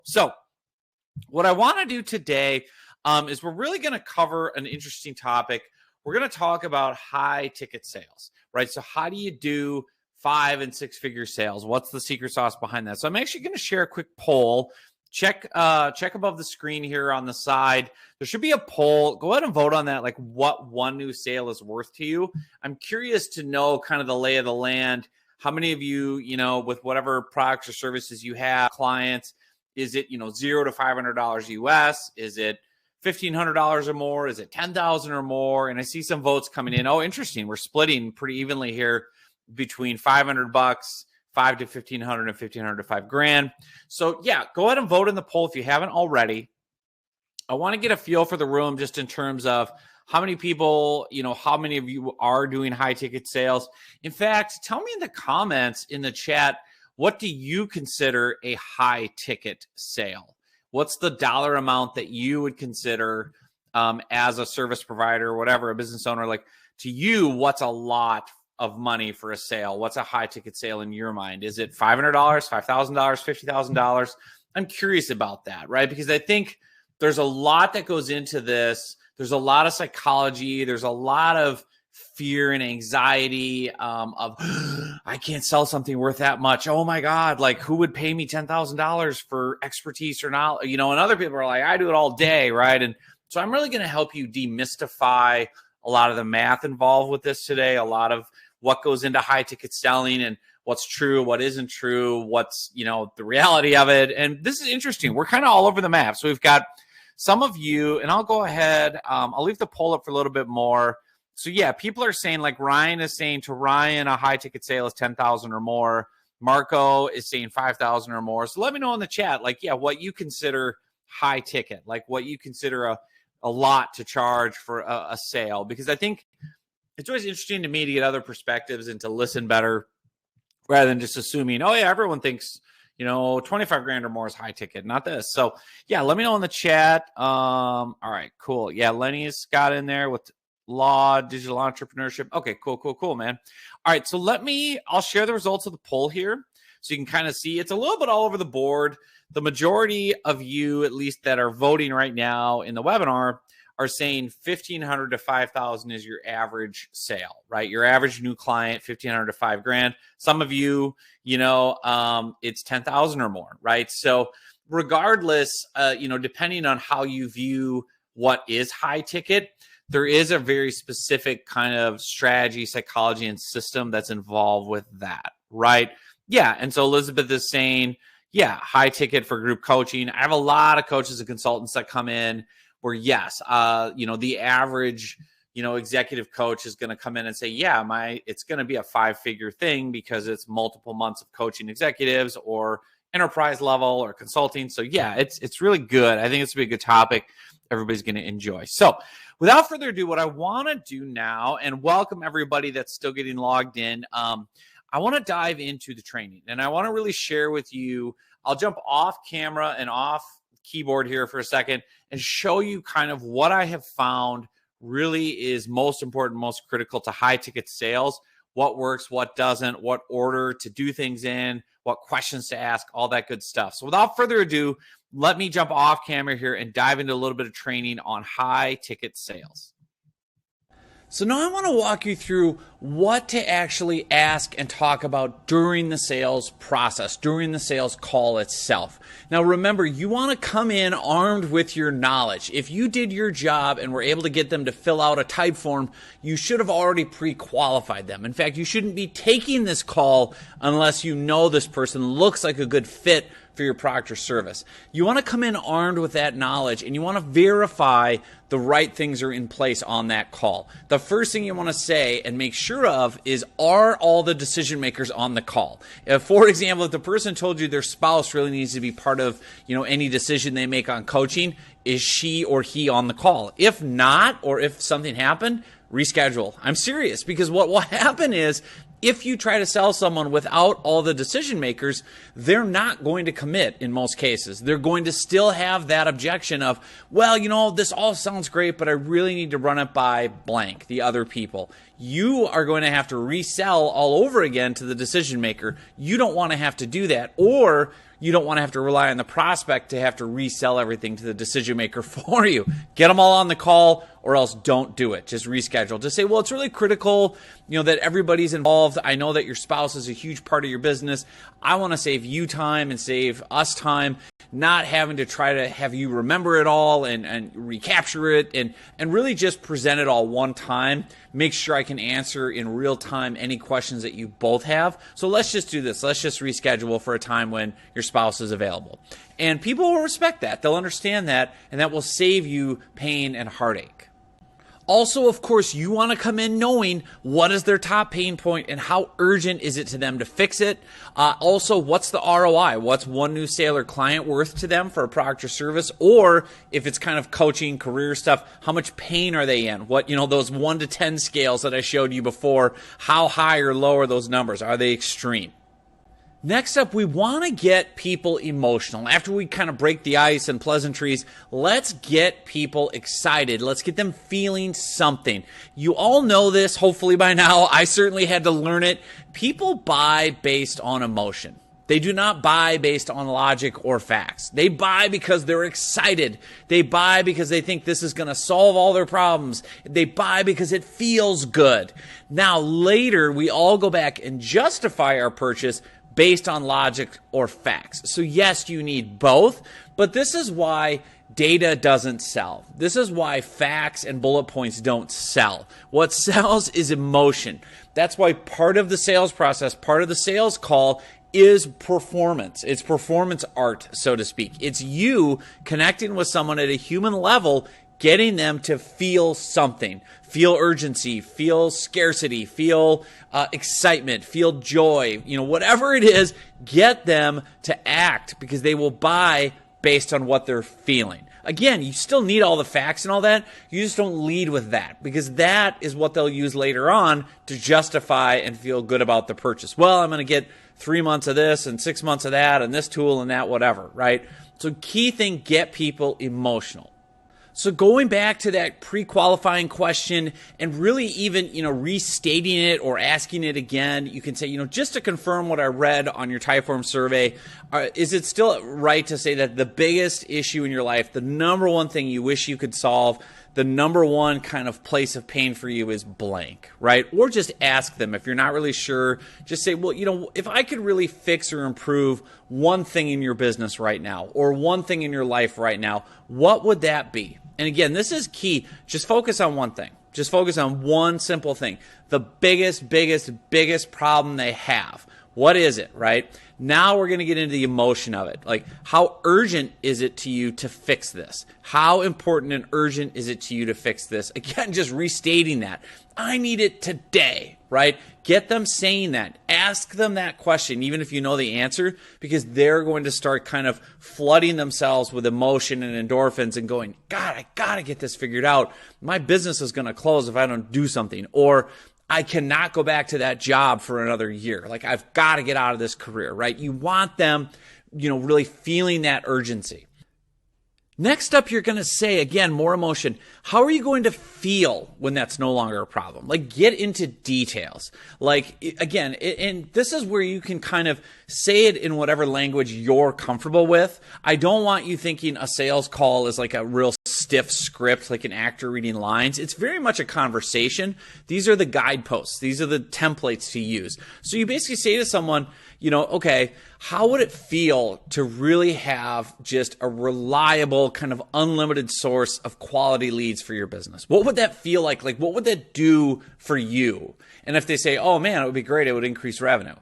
So what I want to do today is we're really going to cover an interesting topic. We're going to talk about high ticket sales, right? So how do you do 5 and 6 figure sales? What's the secret sauce behind that? So I'm actually going to share a quick poll. Check above the screen here on the side. There should be a poll. Go ahead and vote on that, like what one new sale is worth to you. I'm curious to know kind of the lay of the land. How many of you, with whatever products or services you have, clients, is it, $0 to $500 US? Is it $1,500 or more? Is it $10,000 or more? And I see some votes coming in. Oh, interesting. We're splitting pretty evenly here between $500, $5 to $1,500, and $1,500 to $5,000. So yeah, go ahead and vote in the poll if you haven't already. I want to get a feel for the room just in terms of how many people, how many of you are doing high ticket sales. In fact, tell me in the comments in the chat, what do you consider a high ticket sale? What's the dollar amount that you would consider as a service provider or whatever, a business owner? Like, to you, what's a lot of money for a sale? What's a high ticket sale in your mind? Is it $500, $5,000, $50,000? I'm curious about that, right? Because I think there's a lot that goes into this. There's a lot of psychology. There's a lot of fear and anxiety of I can't sell something worth that much. Oh my God, like who would pay me $10,000 for expertise or not? And other people are like, I do it all day, right? And so I'm really going to help you demystify a lot of the math involved with this today, a lot of what goes into high ticket selling and what's true, what isn't true, what's, the reality of it. And this is interesting. We're kind of all over the map. So we've got some of you, and I'll go ahead. I'll leave the poll up for a little bit more. So yeah, people are saying, like Ryan is saying, to Ryan, a high ticket sale is 10,000 or more. Marco is saying 5,000 or more. So let me know in the chat, like, yeah, what you consider high ticket, like what you consider a lot to charge for a sale, because I think it's always interesting to me to get other perspectives and to listen better rather than just assuming, oh yeah, everyone thinks, 25 grand or more is high ticket, not this. So yeah, let me know in the chat. All right, cool. Yeah, Lenny's got in there with law, digital entrepreneurship. Okay, cool, man. All right, so I'll share the results of the poll here so you can kind of see. It's a little bit all over the board. The majority of you, at least that are voting right now in the webinar, are saying 1,500 to 5,000 is your average sale, right? Your average new client, 1,500 to $5,000. Some of you, it's 10,000 or more, right? So regardless, depending on how you view what is high ticket, there is a very specific kind of strategy, psychology, and system that's involved with that, right? Yeah, and so Elizabeth is saying, yeah, high ticket for group coaching. I have a lot of coaches and consultants that come in where, yes, the average, executive coach is going to come in and say, yeah, it's going to be a 5-figure thing because it's multiple months of coaching executives or enterprise level or consulting. So yeah, it's really good. I think it's going to be a good topic everybody's going to enjoy. So without further ado, what I want to do now, and welcome everybody that's still getting logged in, I want to dive into the training, and I want to really share with you. I'll jump off camera and off keyboard here for a second and show you kind of what I have found really is most important, most critical to high ticket sales, what works, what doesn't, what order to do things in, what questions to ask, all that good stuff. So without further ado, let me jump off camera here and dive into a little bit of training on high ticket sales. So now I want to walk you through what to actually ask and talk about during the sales process, during the sales call itself. Now remember, you want to come in armed with your knowledge. If you did your job and were able to get them to fill out a type form, you should have already pre-qualified them. In fact, you shouldn't be taking this call unless you know this person looks like a good fit for your product or service. You want to come in armed with that knowledge, and you want to verify the right things are in place on that call. The first thing you want to say and make sure of is, are all the decision makers on the call? For example, if the person told you their spouse really needs to be part of, any decision they make on coaching, is she or he on the call? If not, or if something happened, reschedule. I'm serious, because what will happen is, if you try to sell someone without all the decision makers, they're not going to commit in most cases. They're going to still have that objection of, well, this all sounds great, but I really need to run it by blank, the other people. You are going to have to resell all over again to the decision maker. You don't want to have to do that. Or you don't want to have to rely on the prospect to have to resell everything to the decision maker for you. Get them all on the call, or else don't do it. Just reschedule. Just say, well, it's really critical, that everybody's involved. I know that your spouse is a huge part of your business. I want to save you time and save us time, not having to try to have you remember it all and recapture it and really just present it all one time. Make sure I can answer in real time any questions that you both have. So let's just do this. Let's just reschedule for a time when your spouse is available. And people will respect that. They'll understand that, and that will save you pain and heartache. Also, of course, you want to come in knowing what is their top pain point and how urgent is it to them to fix it. Also, what's the ROI? What's one new sale or client worth to them for a product or service? Or if it's kind of coaching, career stuff, how much pain are they in? What, those 1 to 10 scales that I showed you before, how high or low are those numbers? Are they extreme? Next up, we want to get people emotional. After we kind of break the ice and pleasantries, let's get people excited. Let's get them feeling something. You all know this, hopefully by now. I certainly had to learn it. People buy based on emotion. They do not buy based on logic or facts. They buy because they're excited. They buy because they think this is going to solve all their problems. They buy because it feels good. Now, later, we all go back and justify our purchase based on logic or facts. So yes, you need both, but this is why data doesn't sell. This is why facts and bullet points don't sell. What sells is emotion. That's why part of the sales process, part of the sales call is performance. It's performance art, so to speak. It's you connecting with someone at a human level, getting them to feel something, feel urgency, feel scarcity, feel excitement, feel joy, whatever it is, get them to act because they will buy based on what they're feeling. Again, you still need all the facts and all that. You just don't lead with that because that is what they'll use later on to justify and feel good about the purchase. Well, I'm going to get 3 months of this and 6 months of that and this tool and that, whatever, right? So key thing, get people emotional. So going back to that pre-qualifying question and really even, restating it or asking it again, you can say, just to confirm what I read on your Typeform survey, is it still right to say that the biggest issue in your life, the number one thing you wish you could solve, the number one kind of place of pain for you is blank, right? Or just ask them. If you're not really sure, just say, well, if I could really fix or improve one thing in your business right now or one thing in your life right now, what would that be? And again, this is key. Just focus on one thing. Just focus on one simple thing. The biggest problem they have. What is it, right? Now we're going to get into the emotion of it. Like, how urgent is it to you to fix this? How important and urgent is it to you to fix this? Again, just restating that. I need it today, right? Get them saying that. Ask them that question, even if you know the answer, because they're going to start kind of flooding themselves with emotion and endorphins and going, God, I got to get this figured out. My business is going to close if I don't do something. Or I cannot go back to that job for another year. Like, I've got to get out of this career, right? You want them, really feeling that urgency. Next up, you're going to say, again, more emotion. How are you going to feel when that's no longer a problem? Like, get into details. Like, again, and this is where you can kind of say it in whatever language you're comfortable with. I don't want you thinking a sales call is like a real stiff script, like an actor reading lines. It's very much a conversation. These are the guideposts. These are the templates to use. So you basically say to someone, okay, how would it feel to really have just a reliable kind of unlimited source of quality leads for your business? What would that feel like? Like, what would that do for you? And if they say, oh man, it would be great, it would increase revenue.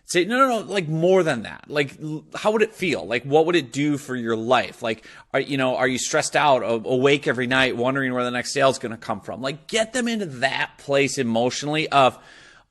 Say, no, like more than that. Like, how would it feel? Like, what would it do for your life? Like, are you stressed out, awake every night, wondering where the next sale is going to come from? Like, get them into that place emotionally of,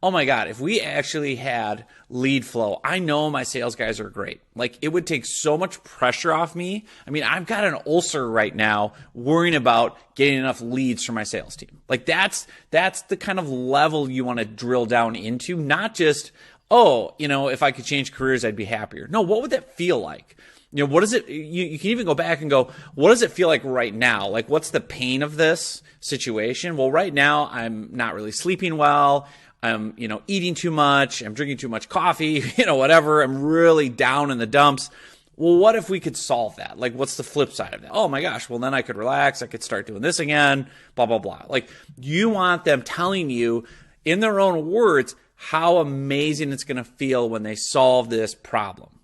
oh my God, if we actually had lead flow, I know my sales guys are great. Like, it would take so much pressure off me. I mean, I've got an ulcer right now worrying about getting enough leads for my sales team. Like, that's the kind of level you want to drill down into, not just, if I could change careers, I'd be happier. No, what would that feel like? What is it? You can even go back and go, what does it feel like right now? Like, what's the pain of this situation? Well, right now, I'm not really sleeping well. I'm, eating too much. I'm drinking too much coffee, whatever. I'm really down in the dumps. Well, what if we could solve that? Like, what's the flip side of that? Oh my gosh, well, then I could relax. I could start doing this again, blah, blah, blah. Like, you want them telling you in their own words how amazing it's going to feel when they solve this problem.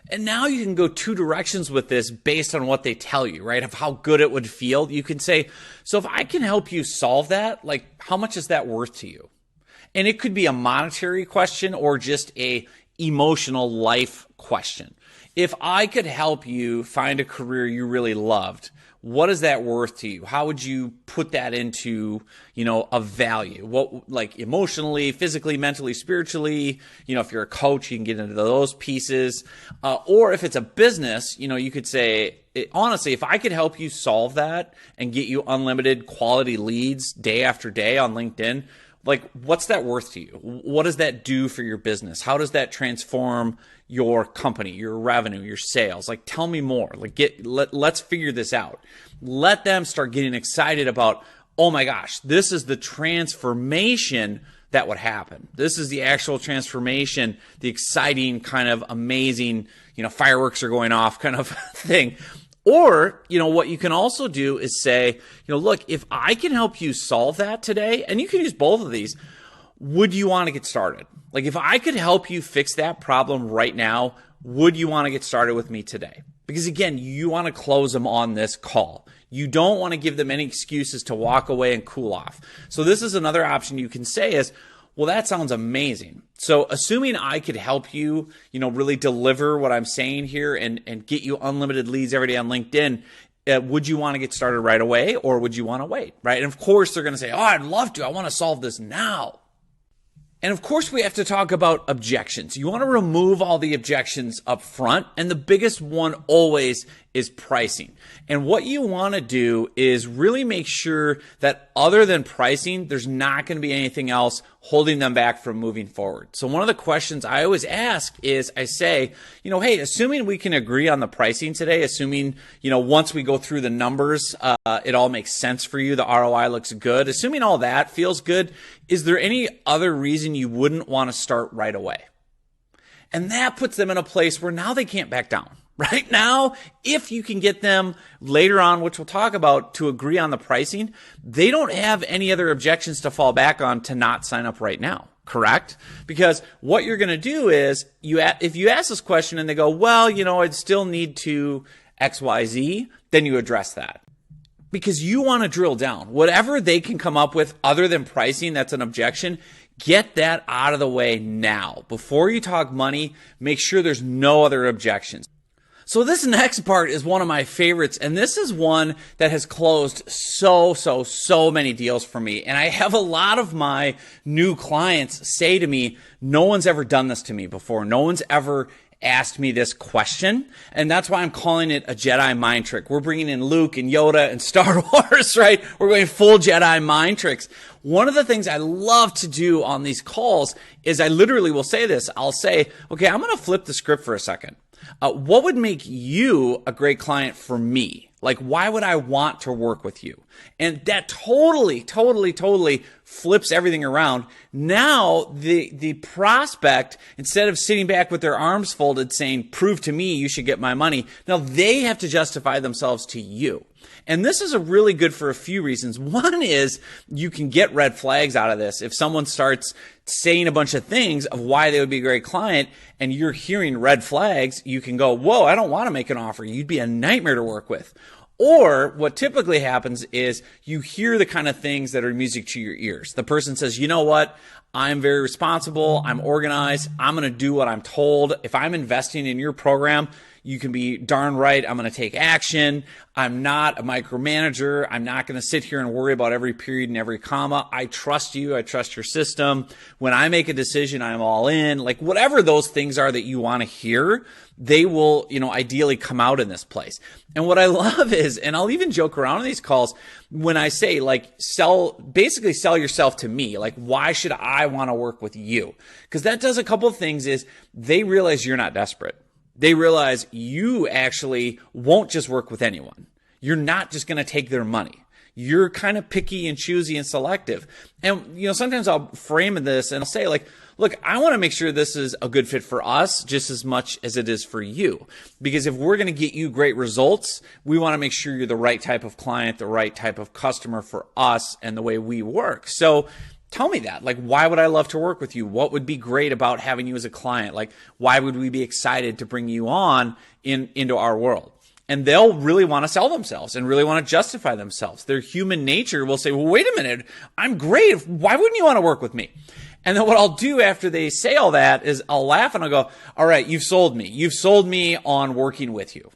And now you can go two directions with this based on what they tell you, right? Of how good it would feel. You can say, so if I can help you solve that, like, how much is that worth to you? And it could be a monetary question or just a emotional life question. If I could help you find a career you really loved, what is that worth to you? How would you put that into, a value? What, like, emotionally, physically, mentally, spiritually? If you're a coach, you can get into those pieces. Or if it's a business, you could say, honestly, if I could help you solve that and get you unlimited quality leads day after day on LinkedIn, like, what's that worth to you? What does that do for your business? How does that transform your company, your revenue, your sales? Like, tell me more. Like, let's figure this out. Let them start getting excited about, oh my gosh, this is the transformation that would happen. This is the actual transformation, the exciting kind of amazing, fireworks are going off kind of thing. Or, what you can also do is say, look, if I can help you solve that today, and you can use both of these, would you want to get started? Like, if I could help you fix that problem right now, would you want to get started with me today? Because again, you want to close them on this call. You don't want to give them any excuses to walk away and cool off. So this is another option you can say is, well, that sounds amazing. So assuming I could help you, really deliver what I'm saying here and get you unlimited leads every day on LinkedIn, would you want to get started right away or would you want to wait, right? And of course, they're going to say, oh, I'd love to. I want to solve this now. And of course, we have to talk about objections. You want to remove all the objections up front. And the biggest one always is pricing. And what you want to do is really make sure that other than pricing, there's not going to be anything else holding them back from moving forward. So one of the questions I always ask is I say, hey, assuming we can agree on the pricing today, assuming, once we go through the numbers, it all makes sense for you, the ROI looks good, assuming all that feels good, is there any other reason you wouldn't want to start right away? And that puts them in a place where now they can't back down. Right now, if you can get them later on, which we'll talk about, to agree on the pricing, they don't have any other objections to fall back on to not sign up right now, correct? Because what you're going to do is, if you ask this question and they go, well, I'd still need to XYZ, then you address that. Because you want to drill down. Whatever they can come up with other than pricing that's an objection, get that out of the way now. Before you talk money, make sure there's no other objections. So this next part is one of my favorites, and this is one that has closed so many deals for me. And I have a lot of my new clients say to me, no one's ever done this to me before. No one's ever asked me this question. And that's why I'm calling it a Jedi mind trick. We're bringing in Luke and Yoda and Star Wars, right? We're going full Jedi mind tricks. One of the things I love to do on these calls is I literally will say this. I'll say, okay, I'm going to flip the script for a second. What would make you a great client for me? Like, why would I want to work with you? And that totally flips everything around. Now, the prospect, instead of sitting back with their arms folded saying, prove to me you should get my money, now they have to justify themselves to you. And this is really good for a few reasons. One is you can get red flags out of this. If someone starts saying a bunch of things of why they would be a great client and you're hearing red flags, you can go, whoa, I don't want to make an offer. You'd be a nightmare to work with. Or what typically happens is you hear the kind of things that are music to your ears. The person says, you know what? I'm very responsible. I'm organized. I'm going to do what I'm told. If I'm investing in your program, you can be darn right I'm going to take action. I'm not a micromanager. I'm not going to sit here and worry about every period and every comma. I trust you. I trust your system. When I make a decision, I'm all in. Like, whatever those things are that you want to hear, they will, ideally come out in this place. And what I love is, and I'll even joke around on these calls when I say, like, basically sell yourself to me. Like, why should I want to work with you? Because that does a couple of things is they realize you're not desperate. They realize you actually won't just work with anyone. You're not just going to take their money. You're kind of picky and choosy and selective. And, sometimes I'll frame this and I'll say, like, look, I want to make sure this is a good fit for us just as much as it is for you. Because if we're going to get you great results, we want to make sure you're the right type of client, the right type of customer for us and the way we work. So tell me that. Like, why would I love to work with you? What would be great about having you as a client? Like, why would we be excited to bring you on into our world? And they'll really want to sell themselves and really want to justify themselves. Their human nature will say, well, wait a minute, I'm great. Why wouldn't you want to work with me? And then what I'll do after they say all that is I'll laugh and I'll go, all right, you've sold me. You've sold me on working with you.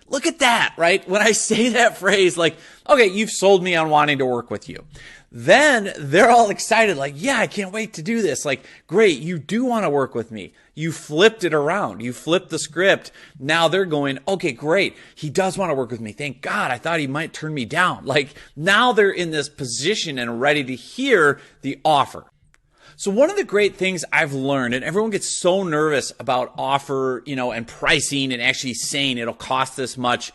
Look at that, right? When I say that phrase, like, okay, you've sold me on wanting to work with you. Then they're all excited, like, yeah, I can't wait to do this. Like, great, you do want to work with me. You flipped it around. You flipped the script. Now they're going, okay, great. He does want to work with me. Thank God. I thought he might turn me down. Like, now they're in this position and ready to hear the offer. So one of the great things I've learned, and everyone gets so nervous about offer, and pricing and actually saying it'll cost this much,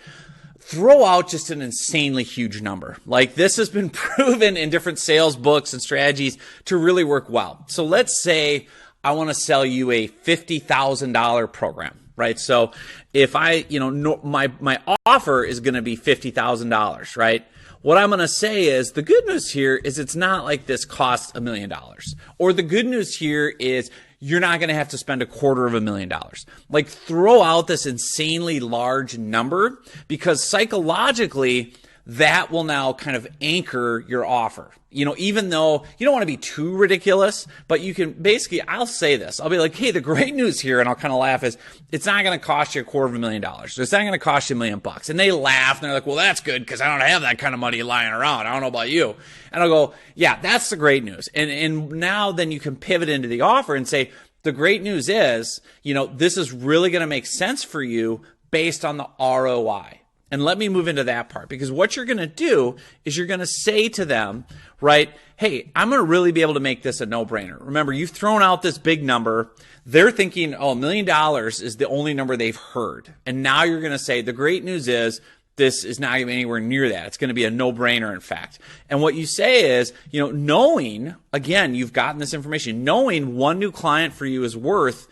throw out just an insanely huge number. Like, this has been proven in different sales books and strategies to really work well. So let's say I want to sell you a $50,000 program, right? So if my offer is going to be $50,000, right? What I'm going to say is the good news here is it's not like this costs $1 million. Or the good news here is you're not going to have to spend $250,000. Like, throw out this insanely large number, because psychologically that will now kind of anchor your offer. Even though you don't want to be too ridiculous, but you can basically, I'll say this. I'll be like, hey, the great news here, and I'll kind of laugh, is it's not going to cost you $250,000. It's not going to cost you $1 million. And they laugh and they're like, well, that's good because I don't have that kind of money lying around. I don't know about you. And I'll go, yeah, that's the great news. And now then you can pivot into the offer and say, the great news is, this is really going to make sense for you based on the ROI. And let me move into that part, because what you're going to do is you're going to say to them, right, hey, I'm going to really be able to make this a no-brainer. Remember, you've thrown out this big number. They're thinking, oh, $1 million is the only number they've heard. And now you're going to say, the great news is this is not even anywhere near that. It's going to be a no-brainer, in fact. And what you say is, knowing, again, you've gotten this information, knowing one new client for you is worth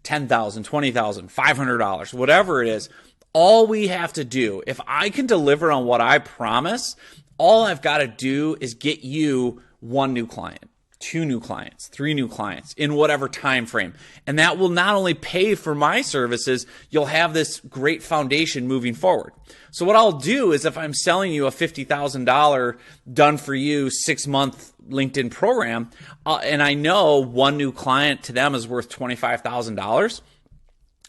$10,000, $20,000, $500, whatever it is. All we have to do, if I can deliver on what I promise, all I've got to do is get you one new client, 2 new clients, 3 new clients in whatever time frame. And that will not only pay for my services, you'll have this great foundation moving forward. So what I'll do is, if I'm selling you a $50,000 done for you 6-month LinkedIn program, and I know one new client to them is worth $25,000,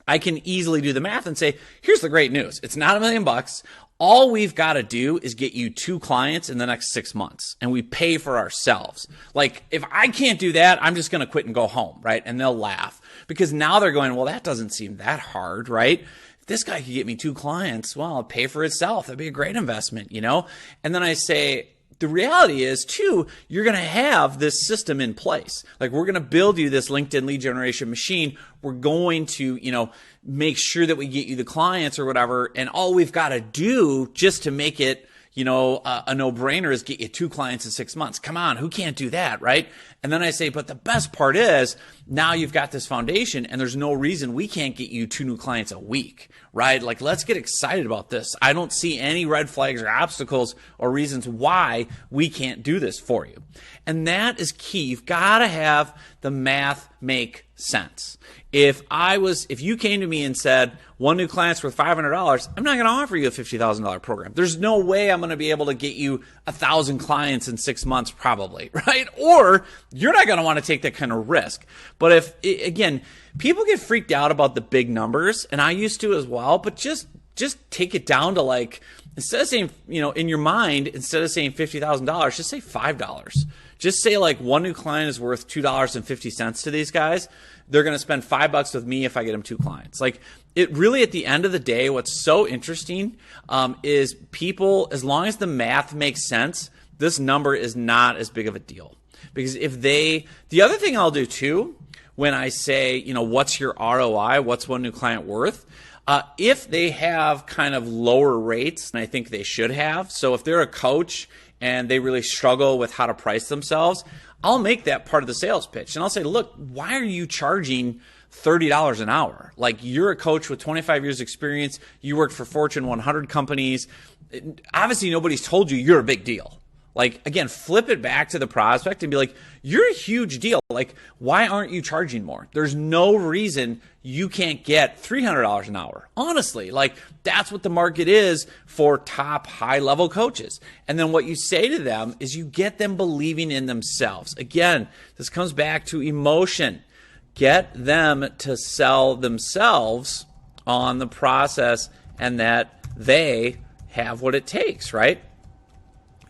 I can easily do the math and say, here's the great news. It's not $1 million. All we've got to do is get you 2 clients in the next 6 months, and we pay for ourselves. Like, if I can't do that, I'm just going to quit and go home, right? And they'll laugh, because now they're going, well, that doesn't seem that hard, right? If this guy could get me 2 clients, well, it'll pay for itself. That'd be a great investment, And then I say, the reality is, too, you're going to have this system in place. Like, we're going to build you this LinkedIn lead generation machine. We're going to, make sure that we get you the clients or whatever. And all we've got to do just to make it, a no-brainer is get you 2 clients in 6 months. Come on, who can't do that, right? And then I say, but the best part is now you've got this foundation, and there's no reason we can't get you 2 new clients a week, right? Like, let's get excited about this. I don't see any red flags or obstacles or reasons why we can't do this for you. And that is key. You've got to have the math make sense. If you came to me and said, 1 new client's worth $500, I'm not going to offer you a $50,000 program. There's no way I'm going to be able to get you 1,000 clients in 6 months, probably, right? Or you're not going to want to take that kind of risk. But again, people get freaked out about the big numbers, and I used to as well, but just take it down to, like, instead of saying, in your mind, instead of saying $50,000, just say $5. Just say, like, 1 new client is worth $2.50 to these guys. They're going to spend $5 with me if I get them 2 clients. Like, it really, at the end of the day, what's so interesting is people, as long as the math makes sense, this number is not as big of a deal. Because the other thing I'll do too, when I say, what's your ROI, what's one new client worth, If they have kind of lower rates than I think they should have, so if they're a coach and they really struggle with how to price themselves, I'll make that part of the sales pitch. And I'll say, look, why are you charging $30 an hour? Like, you're a coach with 25 years experience. You worked for Fortune 100 companies. Obviously, nobody's told you you're a big deal. Like, again, flip it back to the prospect and be like, you're a huge deal. Like, why aren't you charging more? There's no reason you can't get $300 an hour. Honestly, like, that's what the market is for top high-level coaches. And then what you say to them is you get them believing in themselves. Again, this comes back to emotion. Get them to sell themselves on the process and that they have what it takes, right?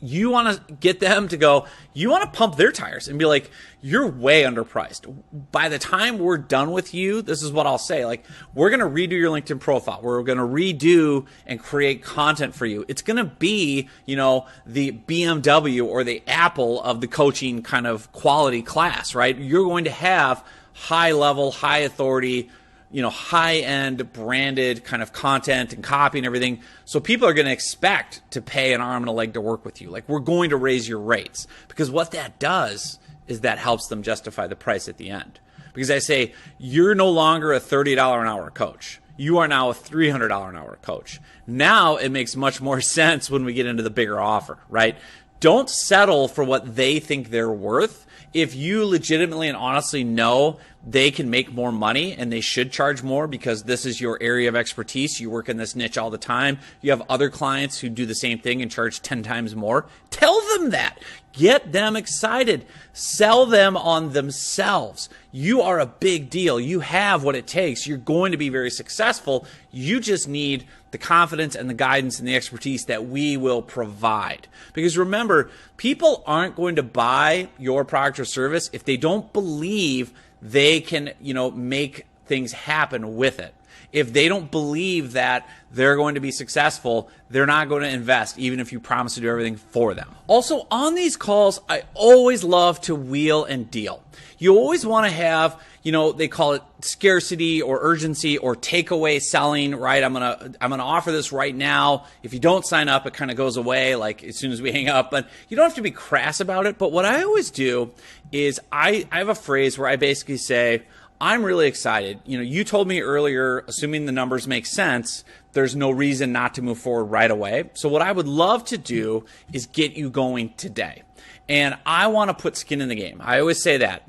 You want to get them to go, you want to pump their tires and be like, you're way underpriced. By the time we're done with you, this is what I'll say. Like, we're going to redo your LinkedIn profile. We're going to redo and create content for you. It's going to be, the BMW or the Apple of the coaching kind of quality class, right? You're going to have high level, high authority, high-end branded kind of content and copy and everything. So people are going to expect to pay an arm and a leg to work with you. Like, we're going to raise your rates, because what that does is that helps them justify the price at the end. Because I say, you're no longer a $30 an hour coach. You are now a $300 an hour coach. Now it makes much more sense when we get into the bigger offer, right? Don't settle for what they think they're worth. If you legitimately and honestly know they can make more money and they should charge more because this is your area of expertise, you work in this niche all the time, you have other clients who do the same thing and charge 10 times more, tell them that. Get them excited. Sell them on themselves. You are a big deal. You have what it takes. You're going to be very successful. You just need the confidence and the guidance and the expertise that we will provide. Because remember, people aren't going to buy your product or service if they don't believe they can, make things happen with it. If they don't believe that they're going to be successful, they're not going to invest, even if you promise to do everything for them. Also, on these calls, I always love to wheel and deal. You always want to have, they call it scarcity or urgency or takeaway selling, right? I'm gonna offer this right now. If you don't sign up, it kind of goes away like as soon as we hang up. But you don't have to be crass about it. But what I always do is I have a phrase where I basically say, I'm really excited. You told me earlier, assuming the numbers make sense, there's no reason not to move forward right away. So what I would love to do is get you going today. And I want to put skin in the game. I always say that,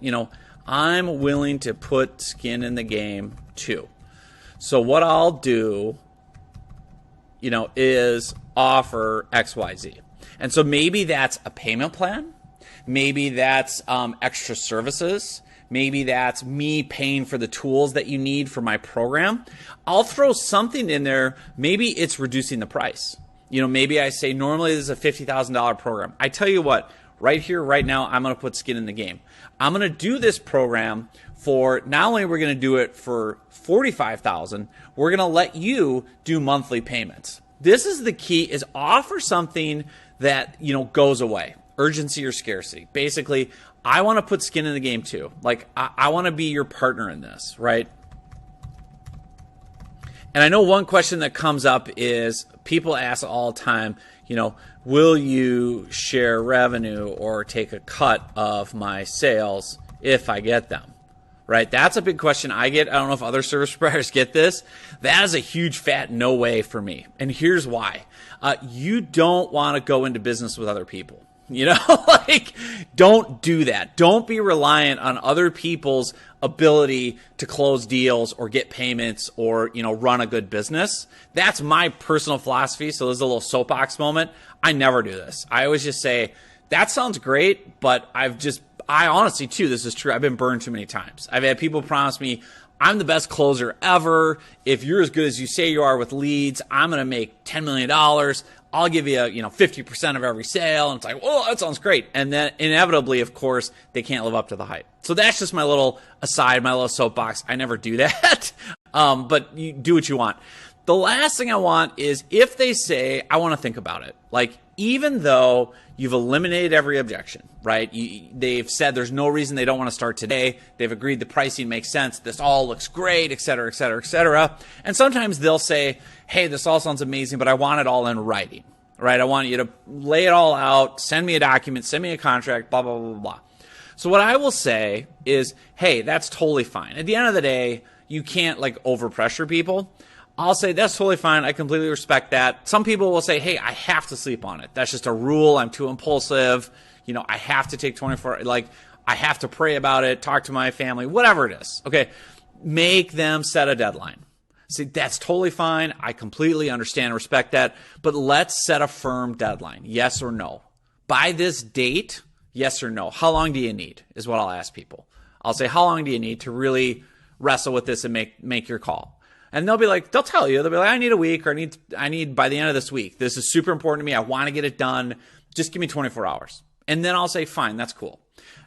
I'm willing to put skin in the game too. So what I'll do, is offer XYZ. And so maybe that's a payment plan. Maybe that's extra services. Maybe that's me paying for the tools that you need for my program. I'll throw something in there. Maybe it's reducing the price. Maybe I say normally this is a $50,000 program. I tell you what, right here, right now, I'm going to put skin in the game. I'm going to do this program for, not only we're going to do it for $45,000, we're going to let you do monthly payments. This is the key, is offer something that, goes away. Urgency or scarcity. Basically, I want to put skin in the game too. Like, I want to be your partner in this, right? And I know one question that comes up is people ask all the time, will you share revenue or take a cut of my sales if I get them, right? That's a big question I get. I don't know if other service providers get this. That is a huge fat no way for me. And here's why. You don't want to go into business with other people. Don't do that. Don't be reliant on other people's ability to close deals or get payments or, run a good business. That's my personal philosophy. So there's a little soapbox moment. I never do this. I always just say, that sounds great, but I honestly too, this is true. I've been burned too many times. I've had people promise me, I'm the best closer ever. If you're as good as you say you are with leads, I'm going to make $10 million. I'll give you, 50% of every sale. And it's like, oh, that sounds great. And then inevitably, of course, they can't live up to the hype. So that's just my little aside, my little soapbox. I never do that. But you do what you want. The last thing I want is if they say, I want to think about it. Like, even though you've eliminated every objection, right? They've said there's no reason they don't want to start today. They've agreed the pricing makes sense. This all looks great, et cetera, et cetera, et cetera. And sometimes they'll say, hey, this all sounds amazing, but I want it all in writing, right? I want you to lay it all out, send me a document, send me a contract, blah, blah, blah, blah, blah. So what I will say is, hey, that's totally fine. At the end of the day, you can't like overpressure people. I'll say that's totally fine. I completely respect that. Some people will say, hey, I have to sleep on it. That's just a rule. I'm too impulsive. I have to take 24, like I have to pray about it, talk to my family, whatever it is. Okay. Make them set a deadline. See, that's totally fine. I completely understand and respect that. But let's set a firm deadline. Yes or no. By this date, yes or no. How long do you need is what I'll ask people. I'll say, how long do you need to really wrestle with this and make your call? And they'll tell you, I need a week, or I need by the end of this week. This is super important to me. I want to get it done. Just give me 24 hours. And then I'll say, fine, that's cool.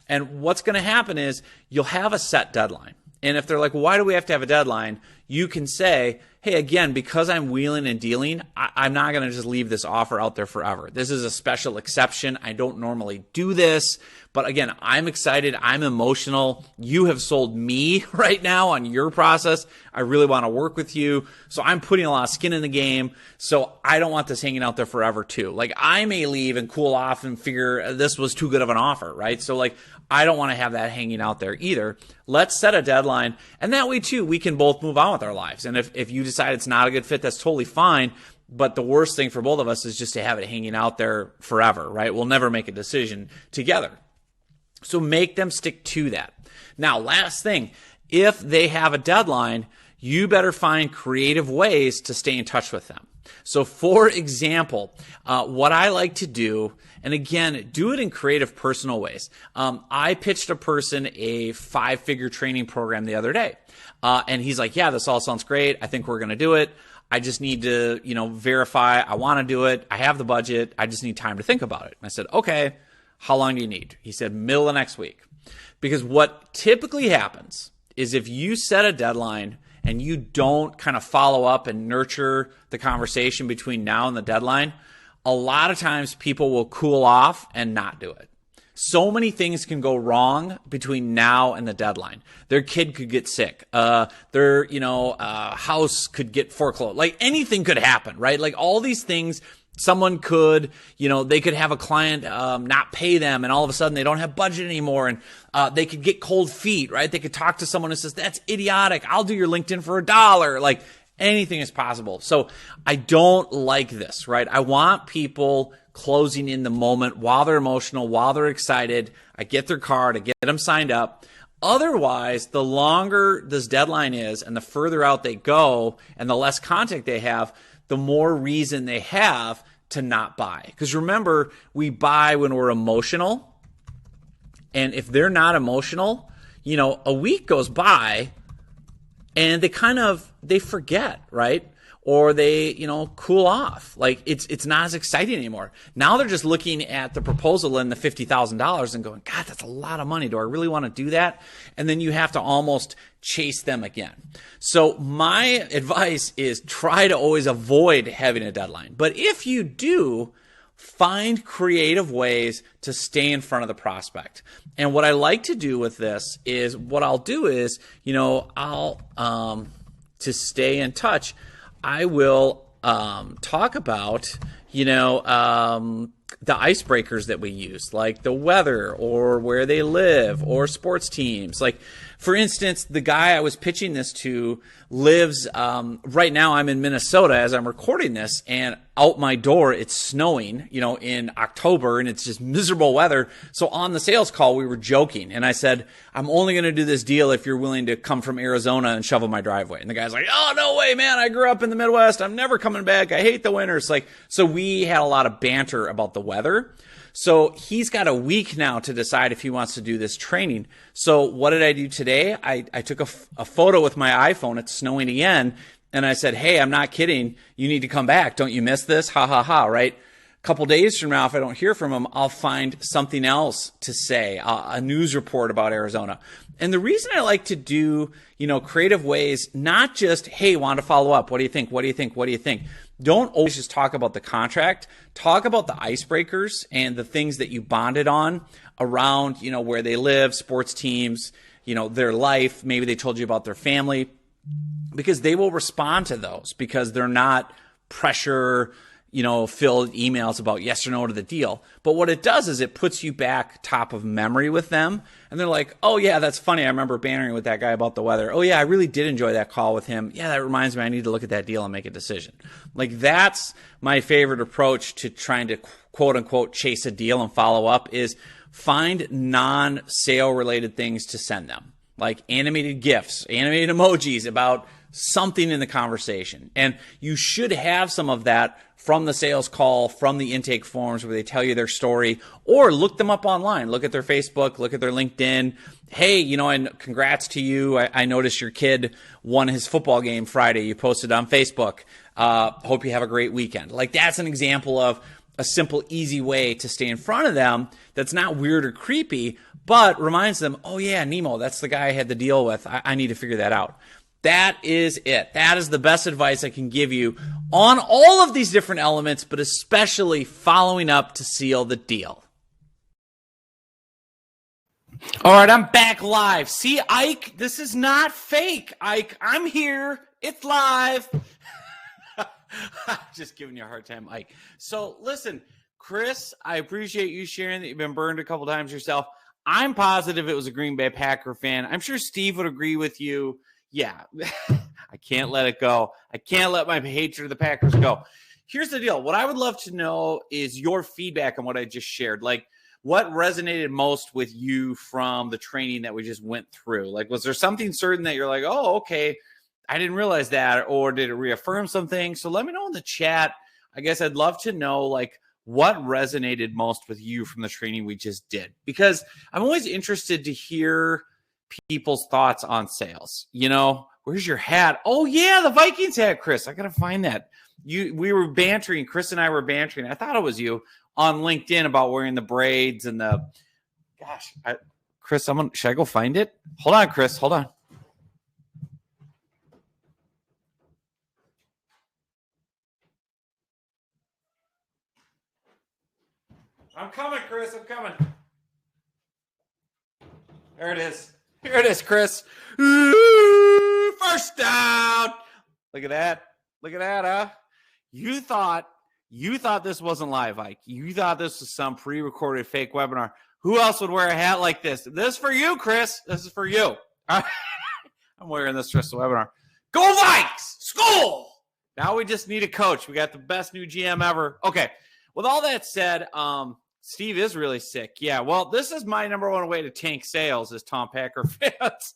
And what's going to happen is you'll have a set deadline. And if they're like, why do we have to have a deadline? You can say, hey, again, because I'm wheeling and dealing, I'm not going to just leave this offer out there forever. This is a special exception. I don't normally do this. But again, I'm excited. I'm emotional. You have sold me right now on your process. I really want to work with you. So I'm putting a lot of skin in the game. So I don't want this hanging out there forever too. Like, I may leave and cool off and figure this was too good of an offer, right? So like, I don't want to have that hanging out there either. Let's set a deadline. And that way too, we can both move on with our lives. And if you decide it's not a good fit, that's totally fine. But the worst thing for both of us is just to have it hanging out there forever, right? We'll never make a decision together. So make them stick to that. Now, last thing, if they have a deadline, you better find creative ways to stay in touch with them. So for example, what I like to do, and again, do it in creative, personal ways. I pitched a person a 5-figure training program the other day. And he's like, yeah, this all sounds great. I think we're going to do it. I just need to, verify. I want to do it. I have the budget. I just need time to think about it. And I said, okay, how long do you need? He said, middle of next week. Because what typically happens is if you set a deadline and you don't kind of follow up and nurture the conversation between now and the deadline, a lot of times people will cool off and not do it. So many things can go wrong between now and the deadline. Their kid could get sick. Their house could get foreclosed. Like, anything could happen, right? Like, all these things. Someone could, they could have a client not pay them, and all of a sudden they don't have budget anymore, and they could get cold feet, right? They could talk to someone who says, that's idiotic. I'll do your LinkedIn for $1. Like, anything is possible. So I don't like this, right? I want people closing in the moment while they're emotional, while they're excited. I get their card, I get them signed up. Otherwise, the longer this deadline is and the further out they go and the less contact they have, the more reason they have to not buy. Because remember, we buy when we're emotional. And if they're not emotional, a week goes by and they forget, right? Or they, cool off. Like, it's not as exciting anymore. Now they're just looking at the proposal and the $50,000 and going, God, that's a lot of money. Do I really want to do that? And then you have to almost chase them again. So my advice is try to always avoid having a deadline. But if you do, find creative ways to stay in front of the prospect. And what I like to do with this is, what I'll do is, I'll, to stay in touch, I will talk about, the icebreakers that we use, like the weather or where they live or sports teams. Like, for instance, the guy I was pitching this to lives, right now I'm in Minnesota as I'm recording this, and out my door it's snowing, in October, and it's just miserable weather. So on the sales call, we were joking, and I said, I'm only going to do this deal if you're willing to come from Arizona and shovel my driveway. And the guy's like, oh, no way, man. I grew up in the Midwest. I'm never coming back. I hate the winters. So we had a lot of banter about the weather. So he's got a week now to decide if he wants to do this training. So what did I do today? I took a photo with my iPhone. It's snowing again. And I said, hey, I'm not kidding. You need to come back. Don't you miss this? Ha, ha, ha, right? A couple days from now, if I don't hear from them, I'll find something else to say, a news report about Arizona. And the reason I like to do, creative ways, not just, hey, want to follow up. What do you think? What do you think? What do you think? Don't always just talk about the contract. Talk about the icebreakers and the things that you bonded on around, where they live, sports teams, their life. Maybe they told you about their family, because they will respond to those, because they're not pressure, filled emails about yes or no to the deal. But what it does is it puts you back top of memory with them. And they're like, oh yeah, that's funny. I remember bantering with that guy about the weather. Oh yeah, I really did enjoy that call with him. Yeah, that reminds me, I need to look at that deal and make a decision. Like, that's my favorite approach to trying to quote unquote chase a deal and follow up, is find non-sale related things to send them, like animated GIFs, animated emojis about something in the conversation. And you should have some of that from the sales call, from the intake forms where they tell you their story, or look them up online. Look at their Facebook, look at their LinkedIn. Hey, and congrats to you. I noticed your kid won his football game Friday. You posted on Facebook. Hope you have a great weekend. Like, that's an example of a simple, easy way to stay in front of them that's not weird or creepy, but reminds them, oh yeah, Nemo, that's the guy I had the deal with. I need to figure that out. That is it. That is the best advice I can give you on all of these different elements, but especially following up to seal the deal. All right, I'm back live. See, Ike, this is not fake. Ike, I'm here. It's live. Just giving you a hard time, Ike. So listen, Chris, I appreciate you sharing that you've been burned a couple times yourself. I'm positive it was a Green Bay Packer fan. I'm sure Steve would agree with you. Yeah, I can't let it go. I can't let my hatred of the Packers go. Here's the deal. What I would love to know is your feedback on what I just shared. Like, what resonated most with you from the training that we just went through? Like, was there something certain that you're like, oh, okay, I didn't realize that, or did it reaffirm something? So let me know in the chat. I guess I'd love to know, like, what resonated most with you from the training we just did, because I'm always interested to hear people's thoughts on sales. Where's your hat? Oh yeah, the Vikings hat, Chris. I gotta find that. We were bantering. Chris and I were bantering. I thought it was you on LinkedIn about wearing the braids and the. Gosh, Chris, should I go find it? Hold on, Chris. Hold on. I'm coming, Chris. I'm coming. There it is. Here it is, Chris. Ooh, first down. Look at that. Look at that, huh? You thought this wasn't live, Ike. You thought this was some pre-recorded fake webinar. Who else would wear a hat like this? This is for you, Chris. This is for you. I'm wearing this for the webinar. Go Vikes! School! Now we just need a coach. We got the best new GM ever. Okay. With all that said, Steve is really sick. Yeah, well, this is my number one way to tank sales as Tom Packer fans.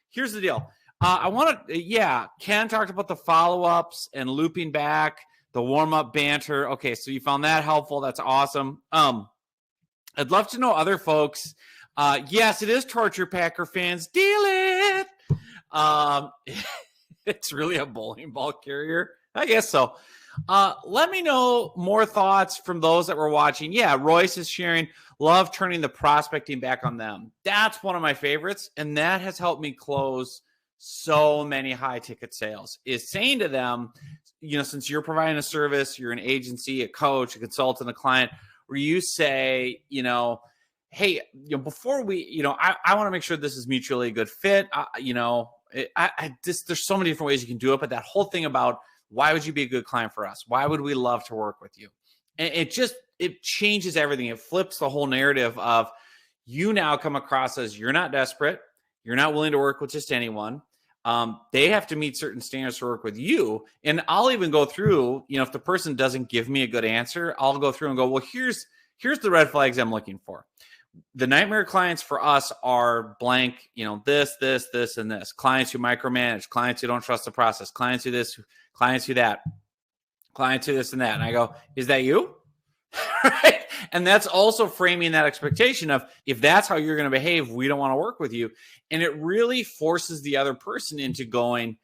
Here's the deal. I want to, Ken talked about the follow-ups and looping back, the warm-up banter. Okay, so you found that helpful. That's awesome. I'd love to know other folks. Yes, it is torture, Packer fans. Deal it. It's really a bowling ball carrier. I guess so. Let me know more thoughts from those that were watching. Yeah, Royce is sharing, love turning the prospecting back on them. That's one of my favorites, and that has helped me close so many high-ticket sales, is saying to them, since you're providing a service, you're an agency, a coach, a consultant, a client, where you say, hey, before we, I want to make sure this is mutually a good fit. There's so many different ways you can do it, but that whole thing about, why would you be a good client for us? Why would we love to work with you? And it changes everything. It flips the whole narrative of, you now come across as you're not desperate. You're not willing to work with just anyone. They have to meet certain standards to work with you. And I'll even go through, if the person doesn't give me a good answer, I'll go through and go, well, here's the red flags I'm looking for. The nightmare clients for us are blank, this, and this. Clients who micromanage, clients who don't trust the process, clients who this, clients who that, clients who this and that. And I go, is that you? Right? And that's also framing that expectation of, if that's how you're going to behave, we don't want to work with you. And it really forces the other person into going,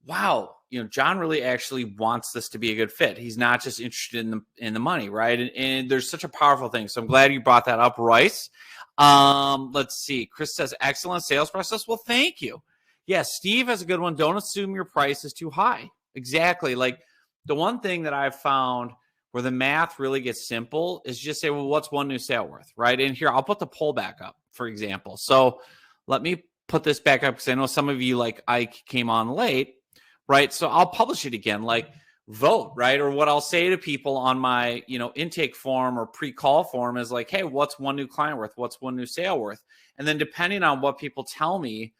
wow, John really actually wants this to be a good fit. He's not just interested in the money, right? And there's such a powerful thing. So I'm glad you brought that up, Royce. Let's see. Chris says, excellent sales process. Well, thank you. Yeah, Steve has a good one. Don't assume your price is too high. Exactly. Like the one thing that I've found where the math really gets simple is just say, well, what's one new sale worth, right? And here, I'll put the poll back up, for example. So let me put this back up because I know some of you, like Ike, came on late, right? So I'll publish it again, like vote, right? Or what I'll say to people on my, intake form or pre-call form is like, hey, what's one new client worth? What's one new sale worth? And then depending on what people tell me,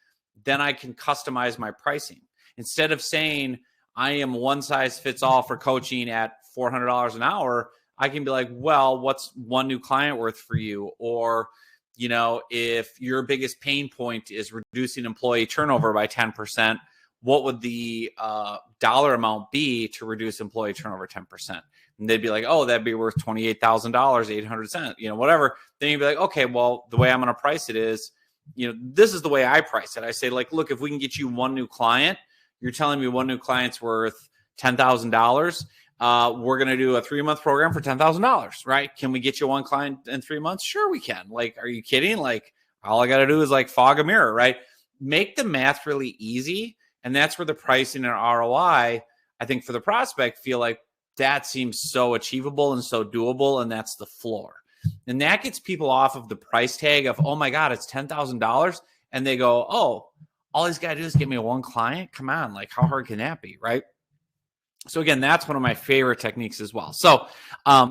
then I can customize my pricing. Instead of saying I am one size fits all for coaching at $400 an hour, I can be like, well, what's one new client worth for you? Or, if your biggest pain point is reducing employee turnover by 10%, what would the dollar amount be to reduce employee turnover 10%? And they'd be like, oh, that'd be worth $28,000, 800 cents, whatever. Then you'd be like, okay, well, the way I'm going to price it is, this is the way I price it. I say, like, look, if we can get you one new client, you're telling me one new client's worth $10,000. We're going to do a 3-month program for $10,000, right? Can we get you one client in 3 months? Sure, we can. Like, are you kidding? Like, all I got to do is like fog a mirror, right? Make the math really easy. And that's where the pricing and ROI, I think for the prospect, feel like that seems so achievable and so doable. And that's the floor. And that gets people off of the price tag of, oh my God, it's $10,000. And they go, oh, all he's got to do is get me one client. Come on. Like, how hard can that be? Right. So again, that's one of my favorite techniques as well. So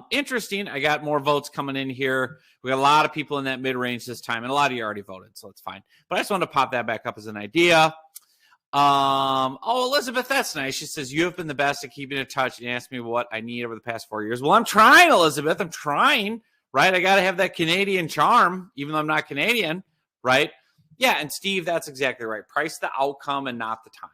interesting. I got more votes coming in here. We got a lot of people in that mid-range this time, and a lot of you already voted, so it's fine. But I just wanted to pop that back up as an idea. Elizabeth, that's nice. She says, you have been the best at keeping in touch and asked me what I need over the past 4 years. Well, I'm trying, Elizabeth. I'm trying, right? I got to have that Canadian charm, even though I'm not Canadian, right? Yeah, and Steve, that's exactly right. Price the outcome and not the time,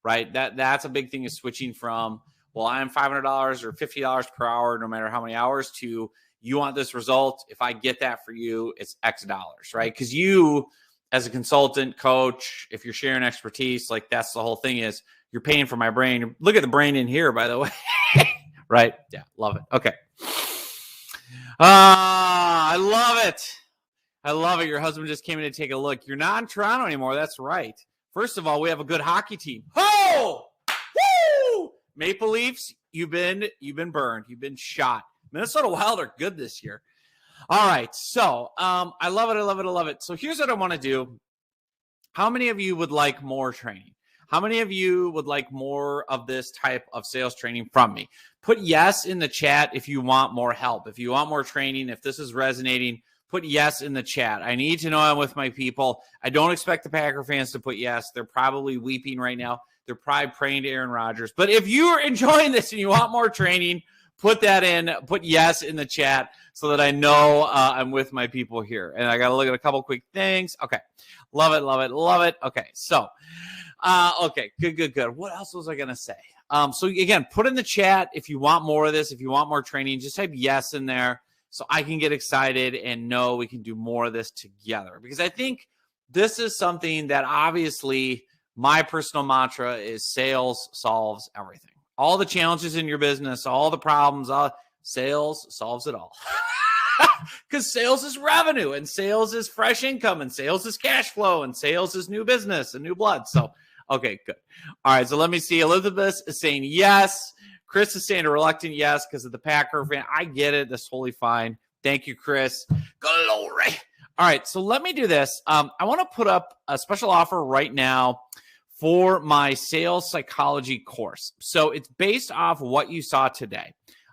right? That's a big thing, is switching from, well, I'm $500 or $50 per hour, no matter how many hours, to you want this result. If I get that for you, it's X dollars, right? Because you, as a consultant, coach, if you're sharing expertise, like that's the whole thing, is you're paying for my brain. Look at the brain in here, by the way, right? Yeah, love it. Okay. I love it. I love it. Your husband just came in to take a look. You're not in Toronto anymore. That's right. First of all, we have a good hockey team. Oh, woo! Maple Leafs, you've been burned. You've been shot. Minnesota Wild are good this year. All right. So I love it. I love it. I love it. So here's what I want to do. How many of you would like more training? How many of you would like more of this type of sales training from me? Put yes in the chat if you want more help. If you want more training, if this is resonating, put yes in the chat. I need to know I'm with my people. I don't expect the Packer fans to put yes. They're probably weeping right now. They're probably praying to Aaron Rodgers. But if you are enjoying this and you want more training, put that in. Put yes in the chat so that I know I'm with my people here. And I got to look at a couple quick things. Okay. Love it, love it, love it. Okay. So, okay. Good. What else was I going to say? So again, put in the chat if you want more of this, if you want more training, just type yes in there so I can get excited and know we can do more of this together. Because I think this is something that obviously my personal mantra is sales solves everything. All the challenges in your business, all the problems, sales solves it all. Because sales is revenue, and sales is fresh income, and sales is cash flow, and sales is new business and new blood. So, okay, good. All right, so let me see. Elizabeth is saying yes. Chris is saying a reluctant yes because of the Packer fan. I get it. That's totally fine. Thank you, Chris. Glory. All right, so let me do this. I want to put up a special offer right now for my sales psychology course. So it's based off what you saw today.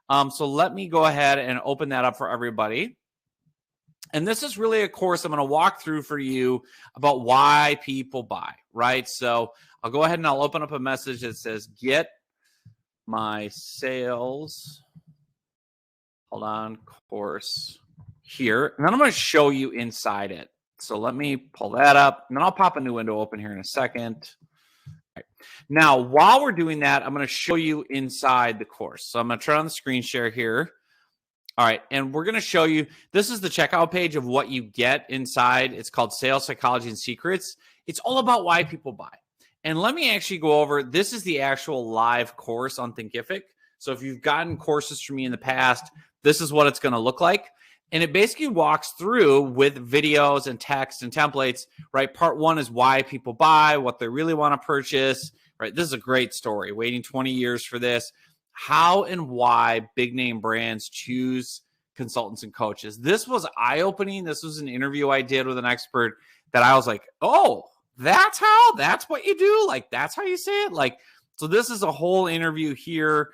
So let me go ahead and open that up for everybody. And this is really a course I'm going to walk through for you about why people buy, right? So I'll go ahead and I'll open up a message that says, get my sales, course here. And then I'm going to show you inside it. So let me pull that up, and then I'll pop a new window open here in a second. Right. Now, while we're doing that, I'm going to show you inside the course. So I'm going to turn on the screen share here. All right, and we're going to show you, this is the checkout page of what you get inside. It's called Sales Psychology and Secrets. It's all about why people buy. And let me actually go over, this is the actual live course on Thinkific. So if you've gotten courses from me in the past, this is what it's going to look like. And it basically walks through with videos and text and templates, right? Part one is why people buy, what they really want to purchase, right? This is a great story, waiting 20 years for this. How and why big name brands choose consultants and coaches. This was eye-opening. This was an interview I did with an expert that I was like, oh, that's what you do? Like, that's how you say it? Like, so this is a whole interview here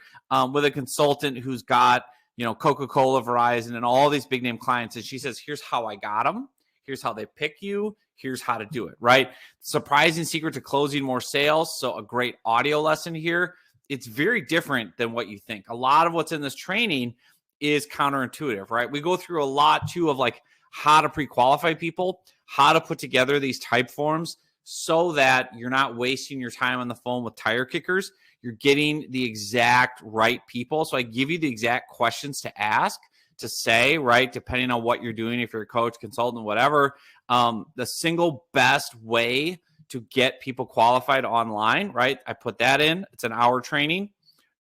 with a consultant who's got, Coca-Cola, Verizon, and all these big name clients. And she says, here's how I got them. Here's how they pick you. Here's how to do it, right? Surprising secret to closing more sales. So a great audio lesson here. It's very different than what you think. A lot of what's in this training is counterintuitive, right? We go through a lot too of like how to pre-qualify people, how to put together these type forms so that you're not wasting your time on the phone with tire kickers. You're getting the exact right people. So I give you the exact questions to ask, to say, right? Depending on what you're doing, if you're a coach, consultant, whatever, the single best way to get people qualified online, right? I put that in. It's an hour training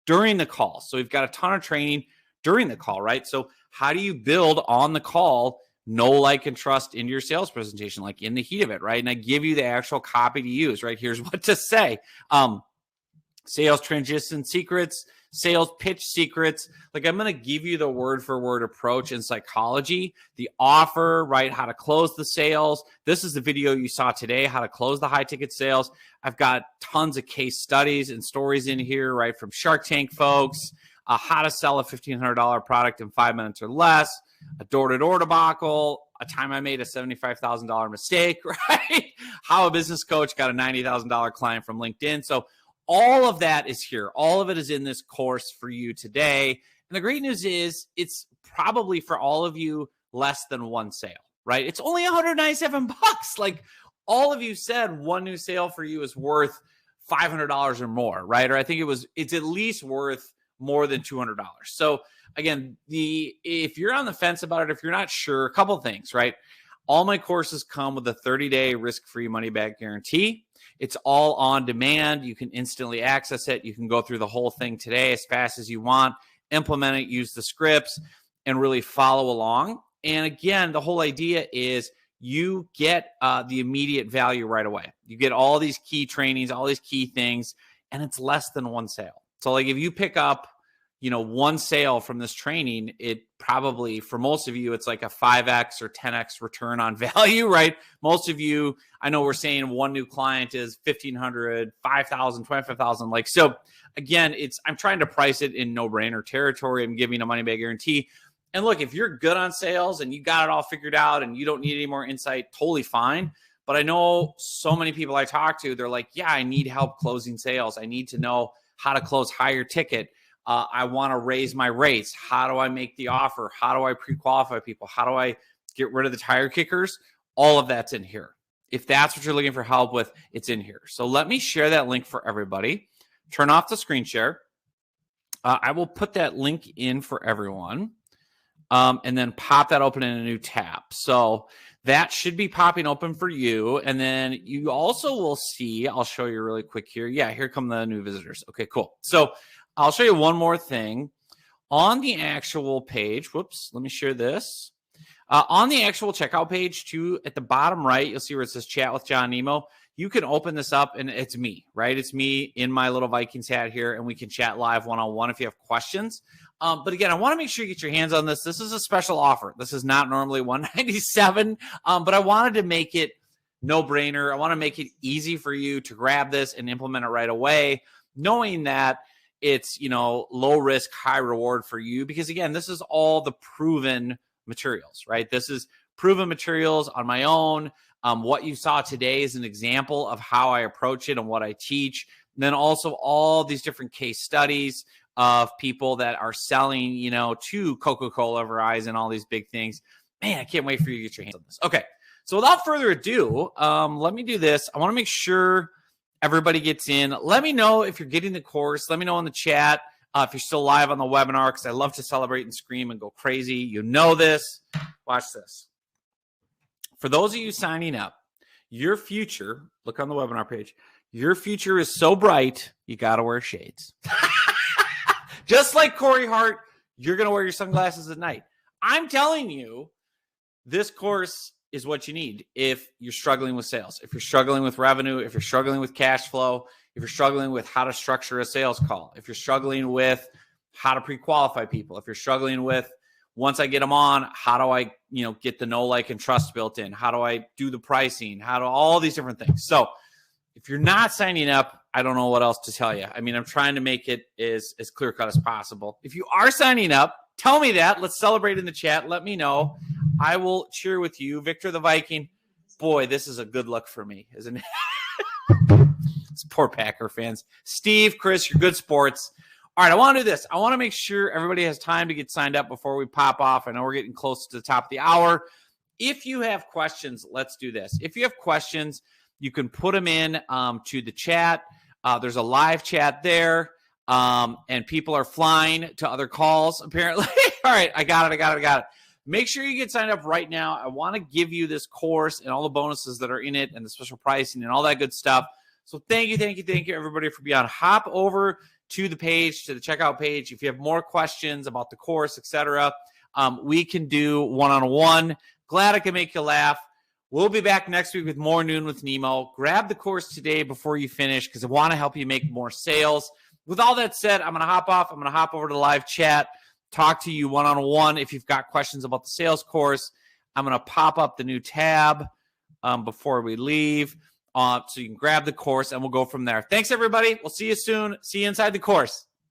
during the call. So we've got a ton of training during the call, right? So how do you build on the call, know, like, and trust into your sales presentation, like in the heat of it, right? And I give you the actual copy to use, right? Here's what to say. Sales transition secrets, sales pitch secrets. Like I'm going to give you the word for word approach in psychology, the offer, right? How to close the sales. This is the video you saw today, how to close the high ticket sales. I've got tons of case studies and stories in here, right? From Shark Tank folks, how to sell a $1,500 product in 5 minutes or less, a door-to-door debacle, a time I made a $75,000 mistake, right? How a business coach got a $90,000 client from LinkedIn. So all of that is here. All of it is in this course for you today. And the great news is it's probably for all of you less than one sale, right? It's only $197. Like all of you said, one new sale for you is worth $500 or more, right? Or I think it's at least worth more than $200. So again, if you're on the fence about it, if you're not sure, a couple things, right? All my courses come with a 30-day risk-free money-back guarantee. It's all on demand. You can instantly access it. You can go through the whole thing today as fast as you want, implement it, use the scripts, and really follow along. And again, the whole idea is you get the immediate value right away. You get all these key trainings, all these key things, and it's less than one sale. So like if you pick up, one sale from this training, it probably, for most of you, it's like a 5X or 10X return on value, right? Most of you, I know we're saying one new client is $1,500, $5,000, $25,000. Like, so again, I'm trying to price it in no-brainer territory. I'm giving a money back guarantee. And look, if you're good on sales and you got it all figured out and you don't need any more insight, totally fine. But I know so many people I talk to, they're like, yeah, I need help closing sales. I need to know how to close higher ticket. I want to raise my rates. How do I make the offer? How do I pre-qualify people? How do I get rid of the tire kickers? All of that's in here. If that's what you're looking for help with, it's in here. So let me share that link for everybody. Turn off the screen share. I will put that link in for everyone and then pop that open in a new tab. So that should be popping open for you. And then you also will see, I'll show you really quick here. Yeah, here come the new visitors. Okay, cool. So I'll show you one more thing. On the actual page, whoops, let me share this. On the actual checkout page, too, at the bottom right, you'll see where it says Chat with John Nemo. You can open this up, and it's me, right? It's me in my little Vikings hat here, and we can chat live one-on-one if you have questions. But again, I want to make sure you get your hands on this. This is a special offer. This is not normally $197, but I wanted to make it no-brainer. I want to make it easy for you to grab this and implement it right away, knowing that it's, low risk, high reward for you. Because again, this is all the proven materials, right? This is proven materials on my own. What you saw today is an example of how I approach it and what I teach. And then also all these different case studies of people that are selling, to Coca-Cola, Verizon, all these big things. Man, I can't wait for you to get your hands on this. Okay. So without further ado, let me do this. I want to make sure everybody gets in. Let me know if you're getting the course. Let me know in the chat if you're still live on the webinar, because I love to celebrate and scream and go crazy. You know this. Watch this. For those of you signing up, your future, look on the webinar page, Your future is so bright, you got to wear shades. Just like Corey Hart, you're going to wear your sunglasses at night. I'm telling you, this course is what you need if you're struggling with sales, if you're struggling with revenue, if you're struggling with cash flow, if you're struggling with how to structure a sales call, if you're struggling with how to pre-qualify people, if you're struggling with, once I get them on, how do I, get the know, like, and trust built in? How do I do the pricing? How do all these different things? So if you're not signing up, I don't know what else to tell you. I mean, I'm trying to make it as clear cut as possible. If you are signing up, tell me that. Let's celebrate in the chat. Let me know. I will cheer with you. Victor the Viking. Boy, this is a good look for me, isn't it? It's poor Packer fans. Steve, Chris, you're good sports. All right, I want to do this. I want to make sure everybody has time to get signed up before we pop off. I know we're getting close to the top of the hour. If you have questions, let's do this. If you have questions, you can put them in to the chat. There's a live chat there, and people are flying to other calls, apparently. All right, I got it. Make sure you get signed up right now. I want to give you this course and all the bonuses that are in it and the special pricing and all that good stuff. So thank you, everybody, for being on. Hop over to the page, to the checkout page. If you have more questions about the course, etc., we can do one-on-one. Glad I can make you laugh. We'll be back next week with more Noon with Nemo. Grab the course today before you finish because I want to help you make more sales. With all that said, I'm going to hop off. I'm going to hop over to live chat, talk to you one-on-one. If you've got questions about the sales course, I'm going to pop up the new tab before we leave. So you can grab the course, and we'll go from there. Thanks, everybody. We'll see you soon. See you inside the course.